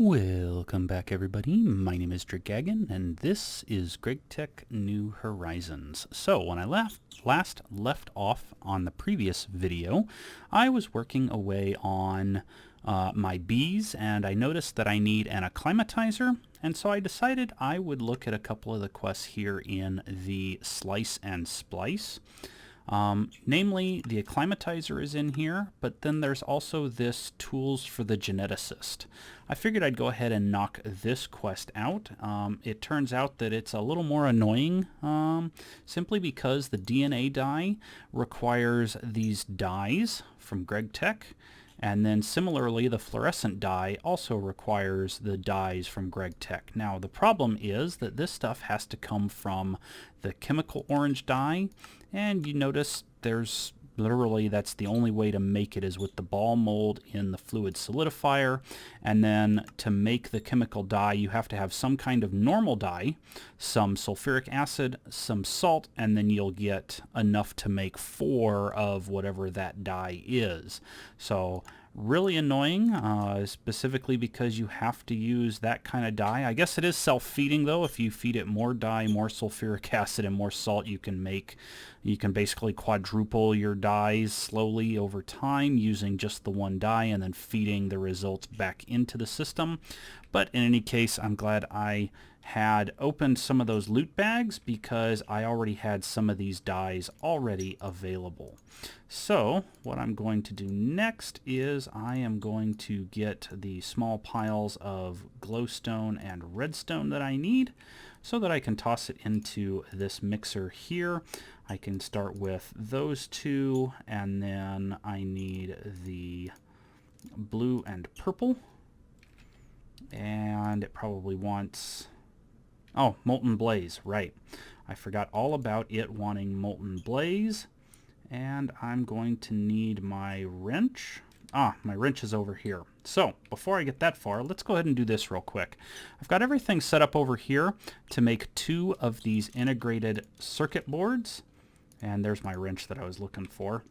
Welcome back, everybody. My name is Dragagon, and this is Gregtech New Horizons. So when I last left off on the previous video, I was working away on my bees, and I noticed that I need an acclimatizer, and so I decided I would look at a couple of the quests here in the Slice and Splice. Namely, the acclimatizer is in here, but then there's also this tools for the geneticist. I figured I'd go ahead and knock this quest out. It turns out that it's a little more annoying simply because the DNA dye requires these dyes from Gregtech, and then similarly the fluorescent dye also requires the dyes from Gregtech. Now the problem is that this stuff has to come from the chemical orange dye, and you notice there's literally, that's the only way to make it is with the ball mold in the fluid solidifier, and then to make the chemical dye you have to have some kind of normal dye, some sulfuric acid, some salt, and then you'll get enough to make 4 of whatever that dye is. So really annoying, specifically because you have to use that kind of dye. I guess it is self-feeding though. If you feed it more dye, more sulfuric acid, and more salt, you can basically quadruple your dyes slowly over time using just the one dye and then feeding the results back into the system. But in any case, I'm glad I had opened some of those loot bags because I already had some of these dyes already available. So what I'm going to do next is I am going to get the small piles of glowstone and redstone that I need so that I can toss it into this mixer here. I can start with those two, and then I need the blue and purple, and it probably wants, oh, molten blaze, right. I forgot all about it wanting molten blaze, and I'm going to need my wrench. My wrench is over here. So before I get that far, let's go ahead and do this real quick. I've got everything set up over here to make 2 of these integrated circuit boards, and there's my wrench that I was looking for.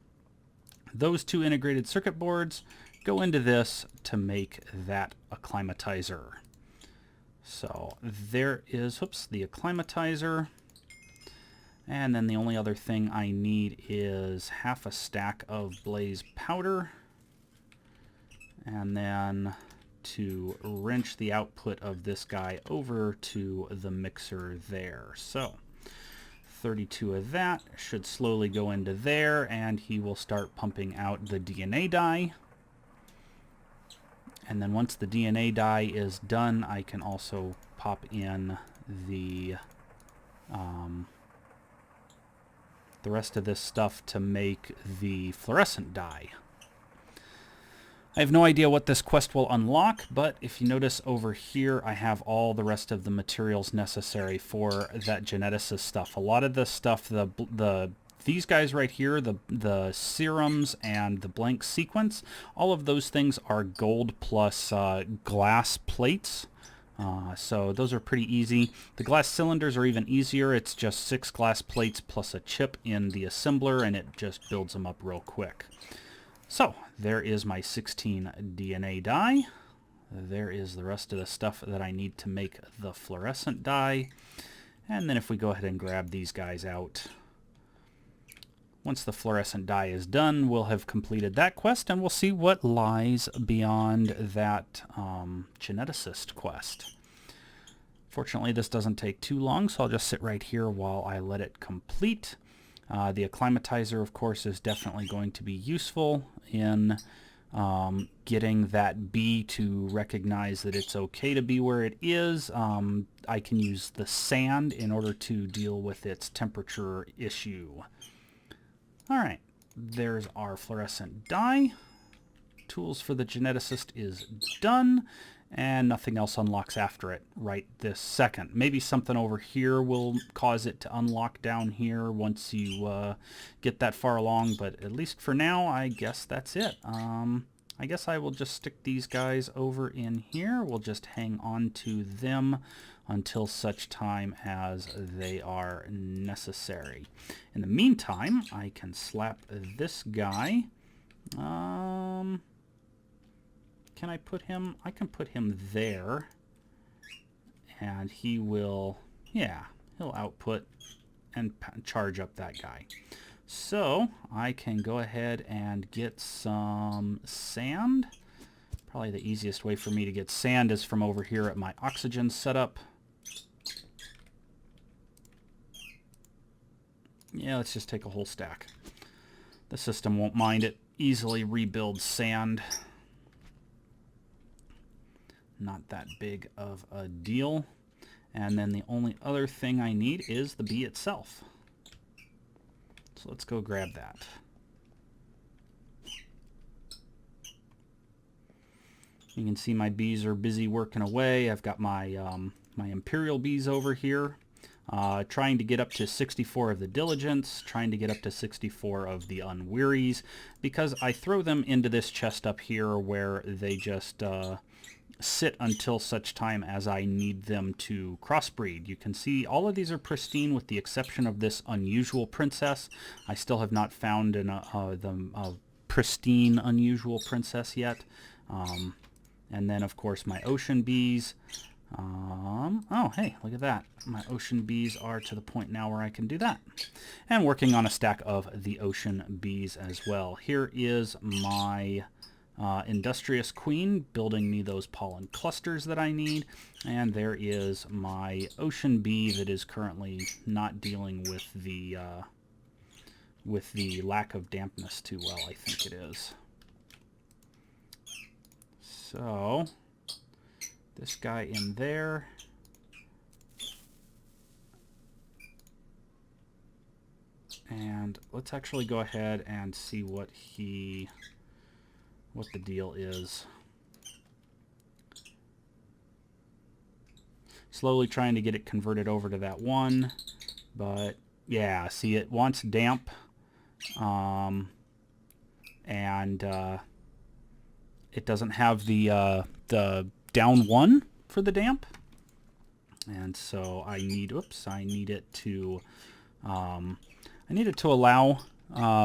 Those 2 integrated circuit boards go into this to make that acclimatizer. So there is, the acclimatizer. And then the only other thing I need is half a stack of blaze powder. And then to wrench the output of this guy over to the mixer there. So 32 of that should slowly go into there, and he will start pumping out the DNA dye. And then once the DNA dye is done, I can also pop in the rest of this stuff to make the fluorescent dye. I have no idea what this quest will unlock, but if you notice over here, I have all the rest of the materials necessary for that geneticist stuff. A lot of the stuff, these guys right here, the serums and the blank sequence, all of those things are gold plus glass plates. So those are pretty easy. The glass cylinders are even easier. It's just 6 glass plates plus a chip in the assembler, and it just builds them up real quick. So there is my 16 DNA dye. There is the rest of the stuff that I need to make the fluorescent dye. And then if we go ahead and grab these guys out, once the fluorescent dye is done, we'll have completed that quest, and we'll see what lies beyond that geneticist quest. Fortunately, this doesn't take too long, so I'll just sit right here while I let it complete. The acclimatizer, of course, is definitely going to be useful in getting that bee to recognize that it's okay to be where it is. I can use the sand in order to deal with its temperature issue. Alright, there's our fluorescent dye. Tools for the geneticist is done, and nothing else unlocks after it right this second. Maybe something over here will cause it to unlock down here once you get that far along, but at least for now, I guess that's it. I guess I will just stick these guys over in here. We'll just hang on to them until such time as they are necessary. In the meantime, I can slap this guy. can I put him? I can put him there. And he will, yeah, he'll output and charge up that guy. So I can go ahead and get some sand. Probably the easiest way for me to get sand is from over here at my oxygen setup. Yeah, let's just take a whole stack. The system won't mind it. Easily rebuilds sand. Not that big of a deal. And then the only other thing I need is the bee itself. So let's go grab that. You can see my bees are busy working away. I've got my my imperial bees over here, trying to get up to 64 of the diligence, trying to get up to 64 of the unwearies, because I throw them into this chest up here where they just sit until such time as I need them to crossbreed. You can see all of these are pristine with the exception of this unusual princess. I still have not found the pristine unusual princess yet. And then of course my ocean bees. Oh hey, look at that. My ocean bees are to the point now where I can do that. And working on a stack of the ocean bees as well. Here is my industrious queen building me those pollen clusters that I need, and there is my ocean bee that is currently not dealing with the lack of dampness too well, I think it is. So this guy in there, and let's actually go ahead and see what the deal is. Slowly trying to get it converted over to that one, but yeah, see, it wants damp, and it doesn't have the down one for the damp, and so I need it to allow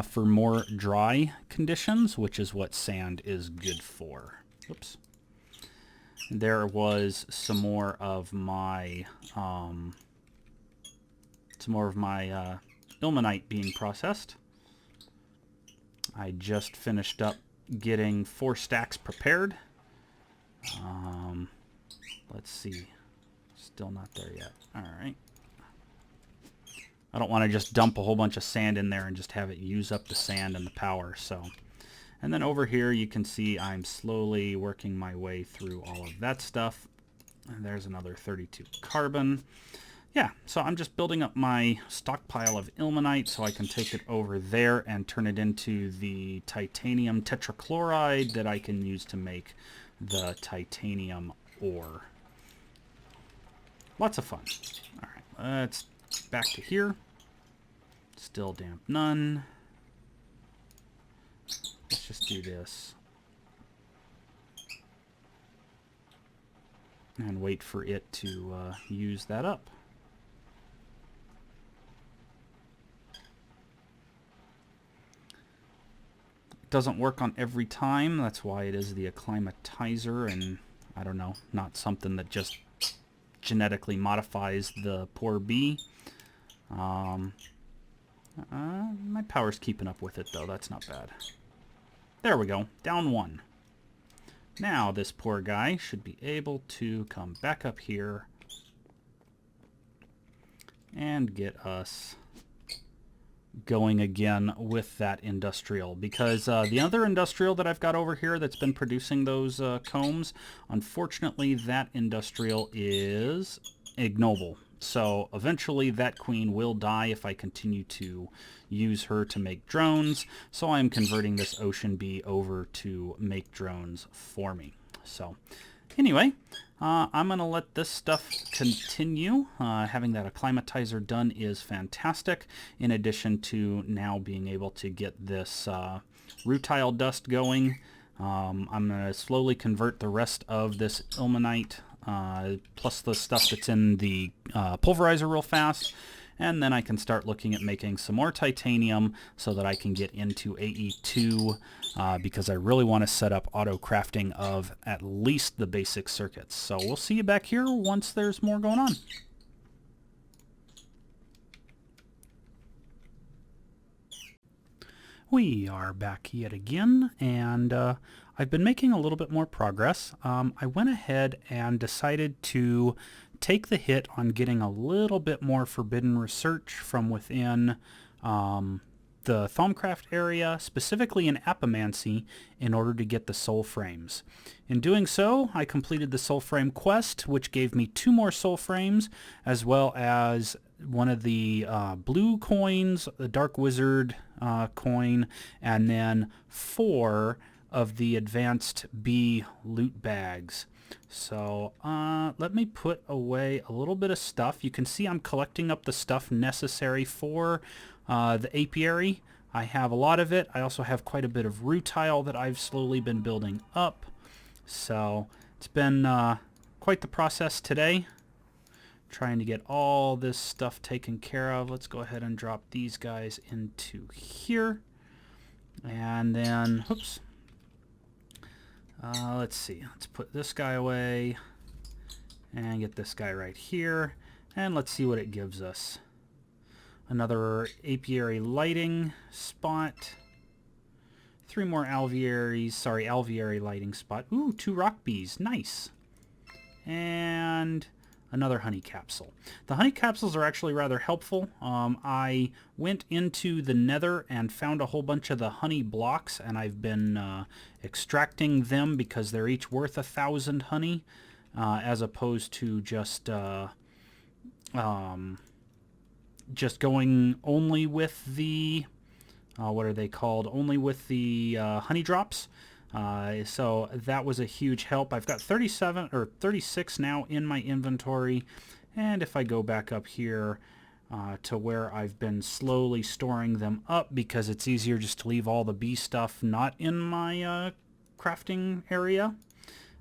for more dry conditions, which is what sand is good for. Oops. There was some more of my ilmenite being processed. I just finished up getting 4 stacks prepared. Let's see. Still not there yet. All right. I don't want to just dump a whole bunch of sand in there and just have it use up the sand and the power. So, and then over here you can see I'm slowly working my way through all of that stuff. And there's another 32 carbon. Yeah, so I'm just building up my stockpile of ilmenite so I can take it over there and turn it into the titanium tetrachloride that I can use to make the titanium ore. Lots of fun. All right, let's back to here. Still damp none. Let's just do this. And wait for it to use that up. It doesn't work on every time. That's why it is the acclimatizer, and I don't know, not something that just genetically modifies the poor bee. My power's keeping up with it, though. That's not bad. There we go. Down 1. Now this poor guy should be able to come back up here and get us going again with that industrial, because the other industrial that I've got over here that's been producing those combs, unfortunately that industrial is ignoble. So eventually that queen will die if I continue to use her to make drones. So I'm converting this ocean bee over to make drones for me. So anyway, I'm going to let this stuff continue. Having that acclimatizer done is fantastic, in addition to now being able to get this rutile dust going. I'm going to slowly convert the rest of this ilmenite plus the stuff that's in the pulverizer real fast, and then I can start looking at making some more titanium so that I can get into AE2 because I really want to set up auto crafting of at least the basic circuits. So we'll see you back here once there's more going on. We are back yet again, and I've been making a little bit more progress. I went ahead and decided to take the hit on getting a little bit more forbidden research from within the Thaumcraft area, specifically in Apimancy, in order to get the soul frames. In doing so, I completed the soul frame quest, which gave me 2 more soul frames, as well as one of the blue coins, the Dark Wizard coin, and then 4 of the advanced bee loot bags. So let me put away a little bit of stuff. You can see I'm collecting up the stuff necessary for the apiary. I have a lot of it. I also have quite a bit of rutile that I've slowly been building up. So it's been quite the process today, trying to get all this stuff taken care of. Let's go ahead and drop these guys into here. And then, oops. Let's see. Let's put this guy away and get this guy right here. And let's see what it gives us. Another apiary lighting spot. 3 more alveary lighting spot. Ooh, 2 rock bees. Nice. And another honey capsule. The honey capsules are actually rather helpful. I went into the nether and found a whole bunch of the honey blocks, and I've been extracting them because they're each worth 1,000 honey, as opposed to just going only with the what are they called? Only with the honey drops. So that was a huge help. I've got 37 or 36 now in my inventory, and if I go back up here to where I've been slowly storing them up, because it's easier just to leave all the bee stuff not in my crafting area.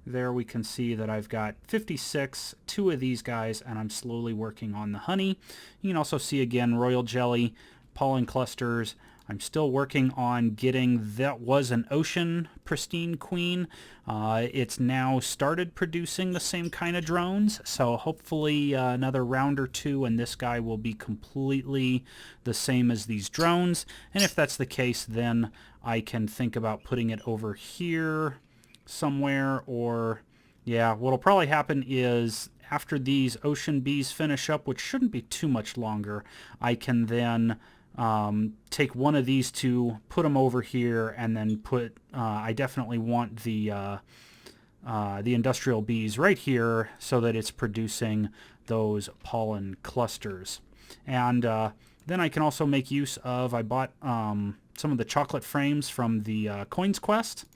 There we can see that I've got 56, 2 of these guys, and I'm slowly working on the honey. You can also see again royal jelly, pollen clusters. I'm still working on getting, that was an ocean pristine queen. It's now started producing the same kind of drones, so hopefully another round or 2 and this guy will be completely the same as these drones. And if that's the case, then I can think about putting it over here somewhere, or yeah, what'll probably happen is after these ocean bees finish up, which shouldn't be too much longer, I can then take one of these 2, put them over here, and then put I definitely want the industrial bees right here so that it's producing those pollen clusters. And then I can also make use of, I bought some of the chocolate frames from the coins quest.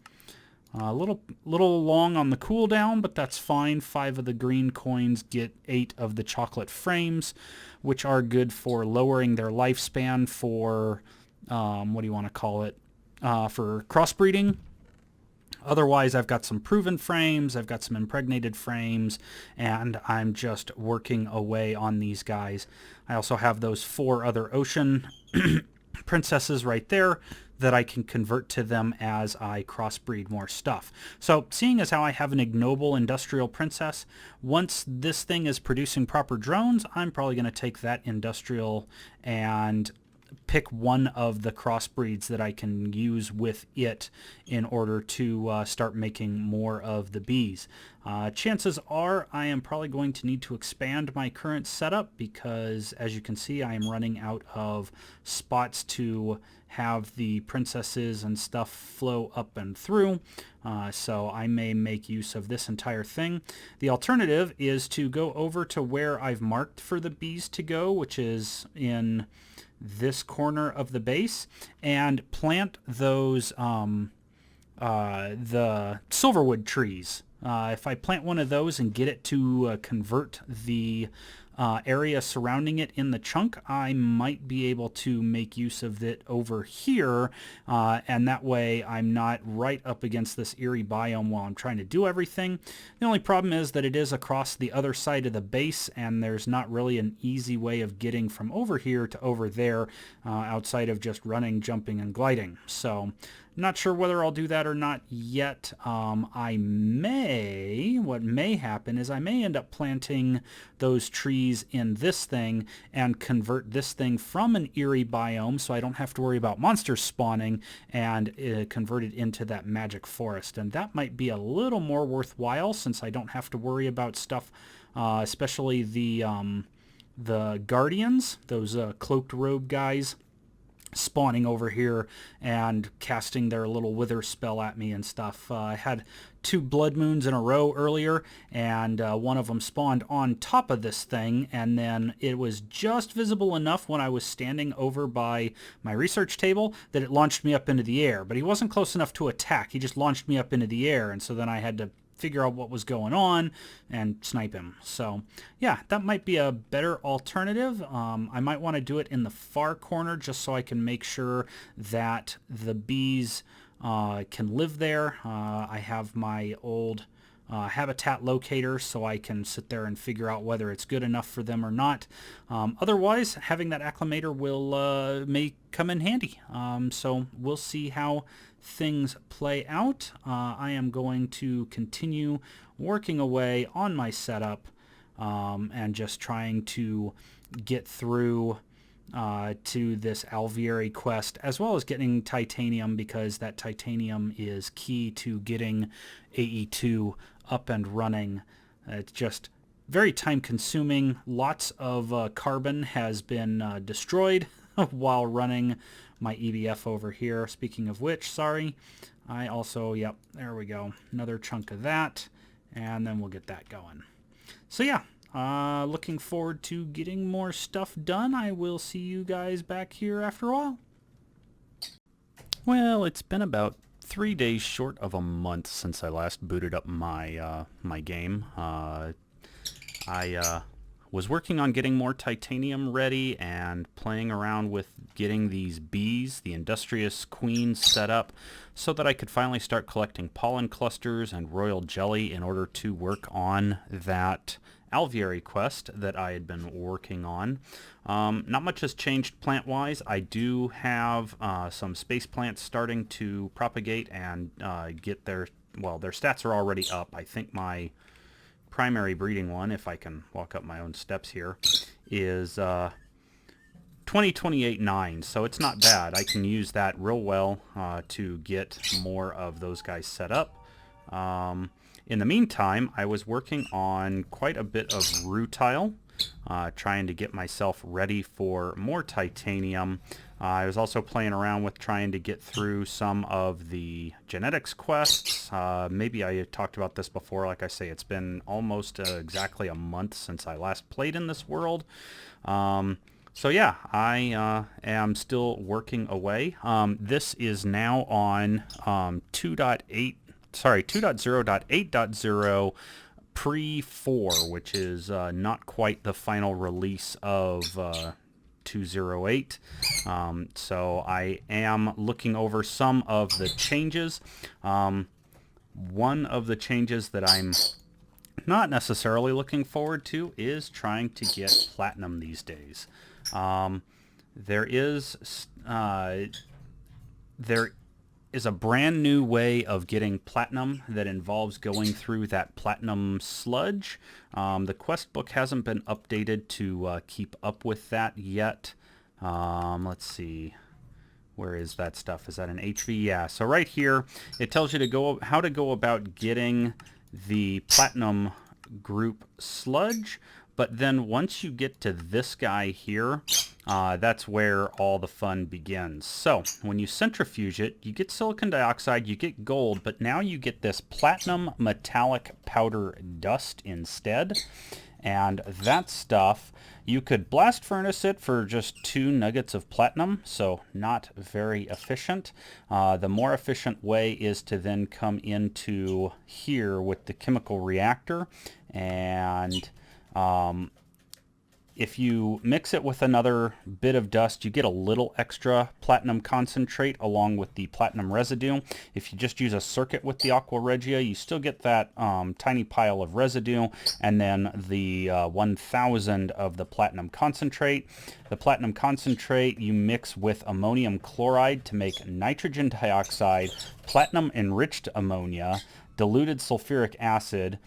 A little long on the cooldown, but that's fine. 5 of the green coins get 8 of the chocolate frames, which are good for lowering their lifespan for, what do you want to call it, for crossbreeding. Otherwise, I've got some proven frames, I've got some impregnated frames, and I'm just working away on these guys. I also have those 4 other ocean princesses right there that I can convert to them as I crossbreed more stuff. So seeing as how I have an ignoble industrial princess, once this thing is producing proper drones, I'm probably going to take that industrial and pick one of the crossbreeds that I can use with it in order to start making more of the bees. Chances are I am probably going to need to expand my current setup because, as you can see, I am running out of spots to have the princesses and stuff flow up and through. So I may make use of this entire thing. The alternative is to go over to where I've marked for the bees to go, which is in this corner of the base, and plant those the silverwood trees If I plant one of those and get it to convert the area surrounding it in the chunk, I might be able to make use of it over here, and that way I'm not right up against this eerie biome while I'm trying to do everything. The only problem is that it is across the other side of the base, and there's not really an easy way of getting from over here to over there outside of just running, jumping, and gliding. So not sure whether I'll do that or not yet. What may happen is I may end up planting those trees in this thing and convert this thing from an eerie biome so I don't have to worry about monsters spawning, and convert it into that magic forest. And that might be a little more worthwhile since I don't have to worry about stuff, especially the guardians, those cloaked robe guys, spawning over here and casting their little wither spell at me and stuff. I had 2 blood moons in a row earlier, and one of them spawned on top of this thing, and then it was just visible enough when I was standing over by my research table that it launched me up into the air. But he wasn't close enough to attack. He just launched me up into the air, and so then I had to figure out what was going on and snipe him. So yeah, that might be a better alternative. I might want to do it in the far corner just so I can make sure that the bees can live there. I have my old habitat locator so I can sit there and figure out whether it's good enough for them or not. Otherwise, having that acclimator may come in handy. So we'll see how things play out. I am going to continue working away on my setup and just trying to get through to this alveary quest, as well as getting titanium, because that titanium is key to getting AE2 up and running. It's just very time consuming. Lots of carbon has been destroyed while running my EBF over here. Speaking of which, sorry, I also, yep, there we go, another chunk of that, and then we'll get that going. So yeah, looking forward to getting more stuff done. I will see you guys back here after a while. Well, it's been about 3 days short of a month since I last booted up my my game. I was working on getting more titanium ready and playing around with getting these bees, the industrious queens, set up so that I could finally start collecting pollen clusters and royal jelly in order to work on that alveary quest that I had been working on. Not much has changed plant-wise. I do have some space plants starting to propagate and get their stats are already up. I think my primary breeding one, if I can walk up my own steps here, is 2028-9, so it's not bad. I can use that real well to get more of those guys set up. In the meantime, I was working on quite a bit of rutile, trying to get myself ready for more titanium. I was also playing around with trying to get through some of the genetics quests. Maybe I talked about this before. Like I say, it's been almost exactly a month since I last played in this world. So yeah, I am still working away. This is now on 2.0.8.0 pre-4, which is not quite the final release of 208. So I am looking over some of the changes. One of the changes that I'm not necessarily looking forward to is trying to get platinum these days. There is a brand new way of getting platinum that involves going through that platinum sludge. The quest book hasn't been updated to keep up with that yet. Let's see. Where is that stuff? Is that an HV? Yeah. So right here, it tells you how to go about getting the platinum group sludge. But then once you get to this guy here, that's where all the fun begins. So when you centrifuge it, you get silicon dioxide, you get gold, but now you get this platinum metallic powder dust instead. And that stuff, you could blast furnace it for just 2 nuggets of platinum, so not very efficient. The more efficient way is to then come into here with the chemical reactor, and if you mix it with another bit of dust, you get a little extra platinum concentrate along with the platinum residue. If you just use a circuit with the Aqua Regia, you still get that tiny pile of residue, and then the 1,000 of the platinum concentrate. The platinum concentrate you mix with ammonium chloride to make nitrogen dioxide, platinum enriched ammonia, diluted sulfuric acid,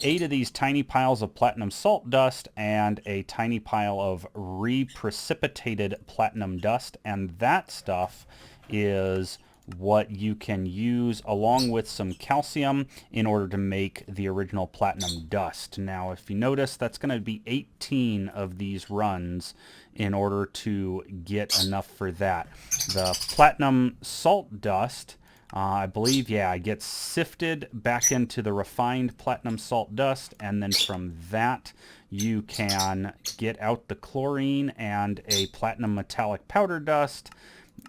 8 of these tiny piles of platinum salt dust, and a tiny pile of reprecipitated platinum dust. And that stuff is what you can use along with some calcium in order to make the original platinum dust. Now, if you notice, that's going to be 18 of these runs in order to get enough for that. The platinum salt dust, I believe, yeah, it gets sifted back into the refined platinum salt dust, and then from that you can get out the chlorine and a platinum metallic powder dust.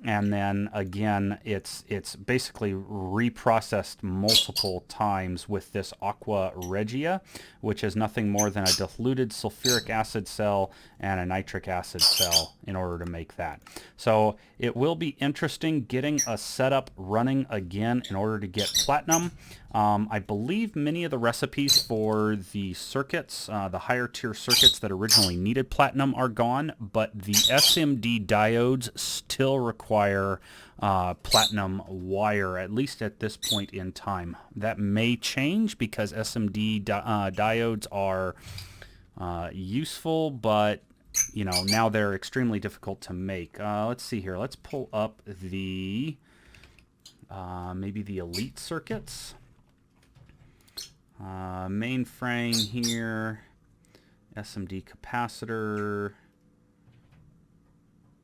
And then again, it's basically reprocessed multiple times with this Aqua Regia, which is nothing more than a diluted sulfuric acid cell and a nitric acid cell in order to make that. So it will be interesting getting a setup running again in order to get platinum. I believe many of the recipes for the circuits, the higher tier circuits that originally needed platinum, are gone, but the SMD diodes still require platinum wire, at least at this point in time. That may change because SMD diodes are useful, but you know, now they're extremely difficult to make. Let's see here. Let's pull up the maybe the elite circuits. Mainframe here, SMD capacitor.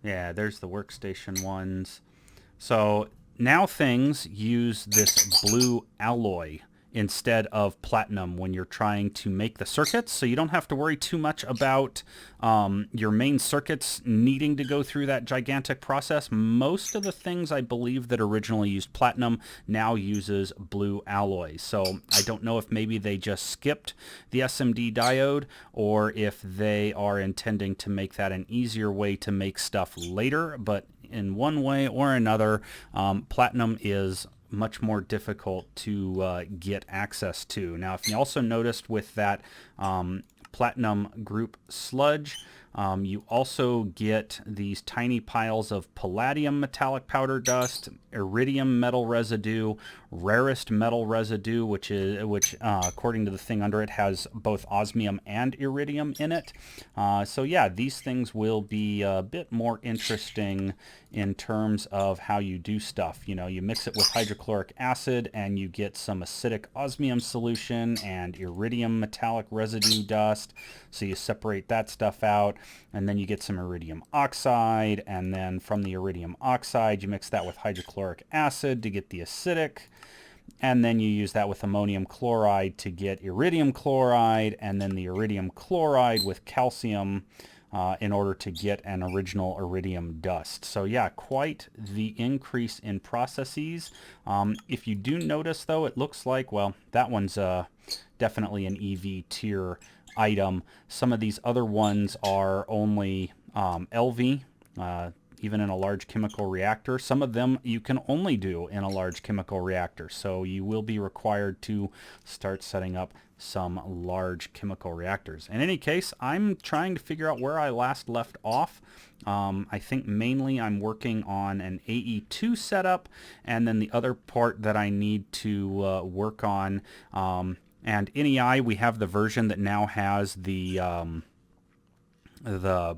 Yeah, there's the workstation ones. So now things use this blue alloy instead of platinum when you're trying to make the circuits, so you don't have to worry too much about your main circuits needing to go through that gigantic process. Most of the things I believe that originally used platinum now uses blue alloy, so I don't know if maybe they just skipped the SMD diode or if they are intending to make that an easier way to make stuff later, but in one way or another, platinum is much more difficult to get access to. Now, if you also noticed with that platinum group sludge, you also get these tiny piles of palladium metallic powder dust, iridium metal residue, rarest metal residue, which according to the thing under it has both osmium and iridium in it. So yeah, these things will be a bit more interesting in terms of how you do stuff. You know, you mix it with hydrochloric acid and you get some acidic osmium solution and iridium metallic residue dust. So you separate that stuff out, and then you get some iridium oxide, and then from the iridium oxide you mix that with hydrochloric acid to get the acidic, and then you use that with ammonium chloride to get iridium chloride, and then the iridium chloride with calcium in order to get an original iridium dust. So yeah, quite the increase in processes. If you do notice though, it looks like, well, that one's definitely an EV tier item. Some of these other ones are only LV, even in a large chemical reactor. Some of them you can only do in a large chemical reactor, so you will be required to start setting up some large chemical reactors. In any case, I'm trying to figure out where I last left off. I think mainly I'm working on an AE2 setup, and then the other part that I need to work on, and NEI, we have the version that now has the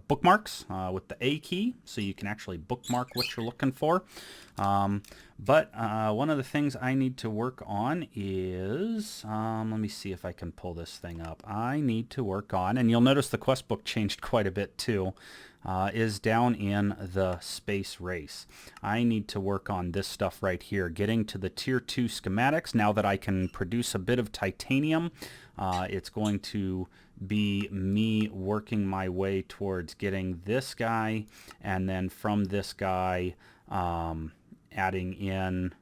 bookmarks with the A key, so you can actually bookmark what you're looking for. But one of the things I need to work on is, let me see if I can pull this thing up. I need to work on, and you'll notice the quest book changed quite a bit too, is down in the space race. I need to work on this stuff right here, getting to the tier 2 schematics now that I can produce a bit of titanium. It's going to be me working my way towards getting this guy, and then from this guy adding in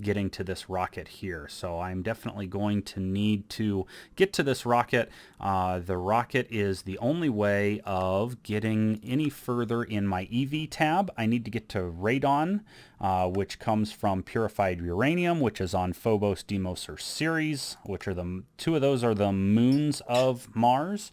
getting to this rocket here. So I'm definitely going to need to get to this rocket. The rocket is the only way of getting any further in my EV tab. I need to get to radon, which comes from purified uranium, which is on Phobos, Deimos, or Ceres, which are two of those are the moons of Mars.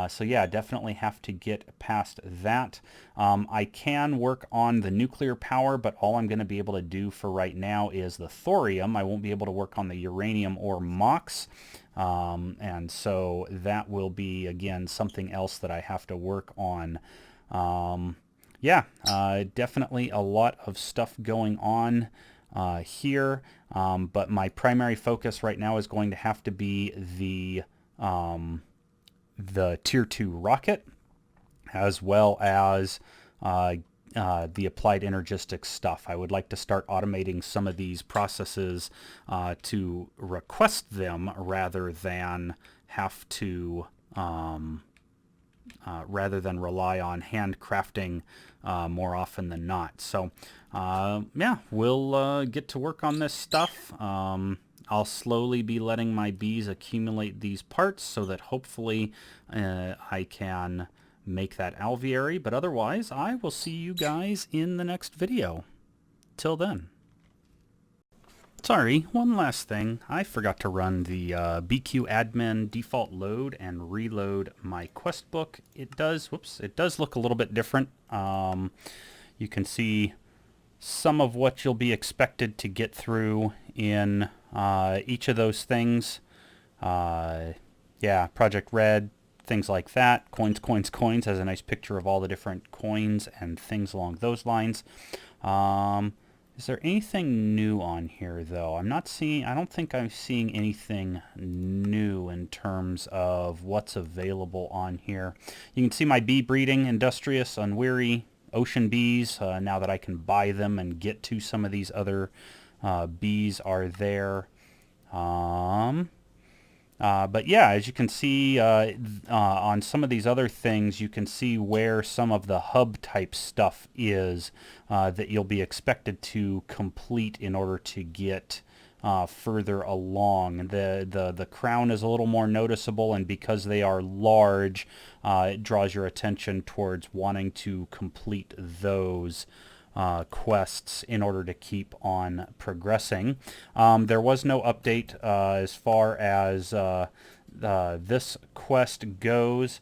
So yeah, definitely have to get past that. I can work on the nuclear power, but all I'm going to be able to do for right now is the thorium. I won't be able to work on the uranium or MOX. And so that will be, again, something else that I have to work on. Yeah, definitely a lot of stuff going on here. But my primary focus right now is going to have to be the Tier 2 rocket, as well as the applied energistics stuff. I would like to start automating some of these processes to request them rather than have to rather than rely on handcrafting more often than not. So yeah, we'll get to work on this stuff. I'll slowly be letting my bees accumulate these parts so that hopefully I can make that alveary, but otherwise I will see you guys in the next video. Till then. Sorry, one last thing. I forgot to run the BQ admin default load and reload my quest book. It does look a little bit different. You can see some of what you'll be expected to get through in each of those things. Yeah, Project Red, things like that. Coins, coins, coins has a nice picture of all the different coins and things along those lines. Is there anything new on here, though? I don't think I'm seeing anything new in terms of what's available on here. You can see my bee breeding, industrious, unweary, ocean bees, now that I can buy them and get to some of these other bees are there. But yeah, as you can see on some of these other things, you can see where some of the hub type stuff is that you'll be expected to complete in order to get further along. The crown is a little more noticeable, and because they are large, it draws your attention towards wanting to complete those quests in order to keep on progressing. There was no update as far as this quest goes.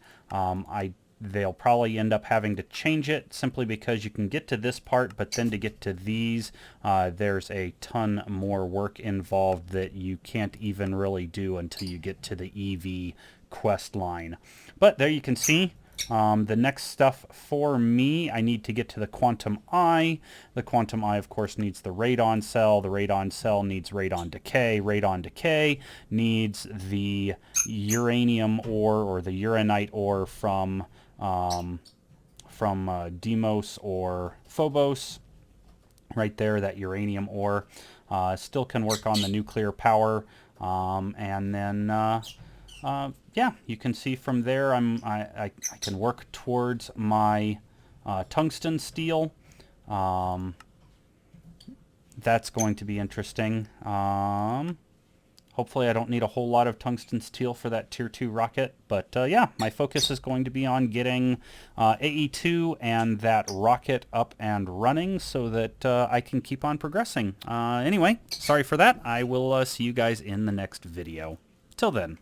They'll probably end up having to change it simply because you can get to this part, but then to get to these, there's a ton more work involved that you can't even really do until you get to the EV quest line. But there you can see. The next stuff for me, I need to get to the quantum eye. The quantum eye, of course, needs the radon cell. The radon cell needs radon decay. Radon decay needs the uranium ore or the uranite ore from Deimos or Phobos. Right there, that uranium ore. Still can work on the nuclear power, and then yeah, you can see from there I can work towards my tungsten steel. That's going to be interesting. Hopefully I don't need a whole lot of tungsten steel for that Tier 2 rocket, but yeah, my focus is going to be on getting AE2 and that rocket up and running so that I can keep on progressing. Anyway, sorry for that. I will see you guys in the next video. Till then.